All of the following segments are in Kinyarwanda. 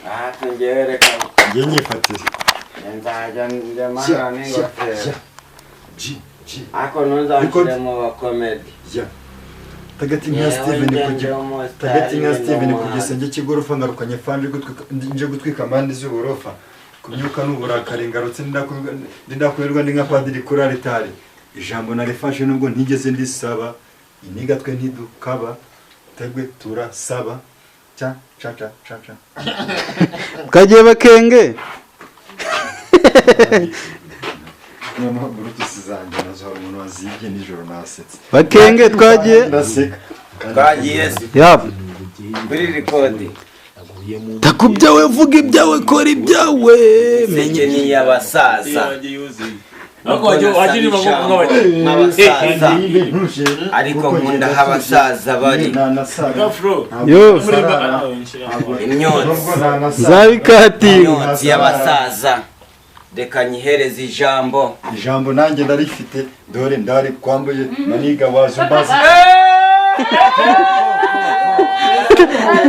Ngewe reka ngiye nyifatire nzajya njyamara n'ingofero ako ntuzanshiremo abakomedi tagati nka Steven ku gisenge cy'igorofa ngarukanye fanje nje gutwika amande z'uborofa kumyuka n'uburakari ngarutse ndakurirwa ndi nka padiri kuri altari ijambo narifashe nubwo ntigeze ndisaba inigatwe ntidukaba tegwe turasaba cha Kagiye bakenge noneho Brutus zanjye nazo umuntu wazibye nijoro nasetse bakenge twagiye yap kuri record takubyawe vuga ibyawe kora ibyawe menye ni yabasaza ako wajiri nk'abasaza ariko nkunda abasaza bari yo imyotsi zabikati imyotsi y'abasaza reka nyihereze ijambo nanjye ndarifite dore ndari kwambuye maniga wazumbaza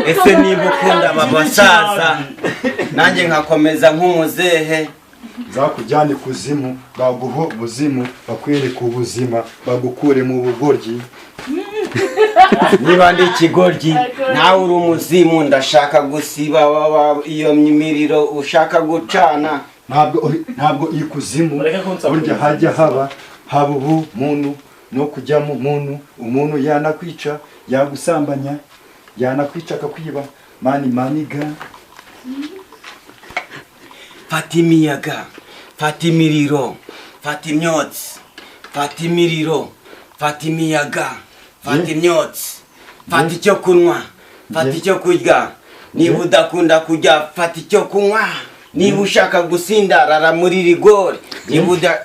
ese niba ukunda aba basaza nanjye nkakomeza nk'umuzehe zakujyane kuzimu baguho buzimu bakwereka ubuzima bagukure mu bugoryi niba ndi ikigoryi nawe uri umuzimu ndashaka gusiba iyo miriro ushaka gucana ntabwo ikuzimu burya hajya haba umuntu no kujyamo umuntu yanakwica yagusambanya yanakwica akakwiba maniga fata imiyaga fata imiriro fata imyotsi fata imiriro fata imiyaga fata imyotsi fata icyo kunywa fata icyo kurya niba udakunda kurya fata icyo kunywa niba ushaka gusindarara muri rigori niba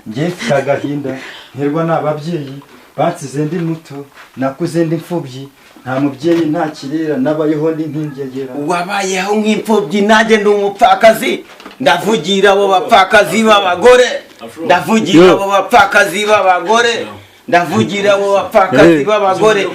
njye mfite agahinda nterwa n'ababyeyi batsize ndi muto nakuze ndi imfubyi nta mubyeyi nta kirera nabayeho ndi nk'ingegera wabayeho nk'imfubyi nanjye ndi umupfakazi ndavugira abo bapfakazi b'abagore ndavugira abo bapfakazi b'abagore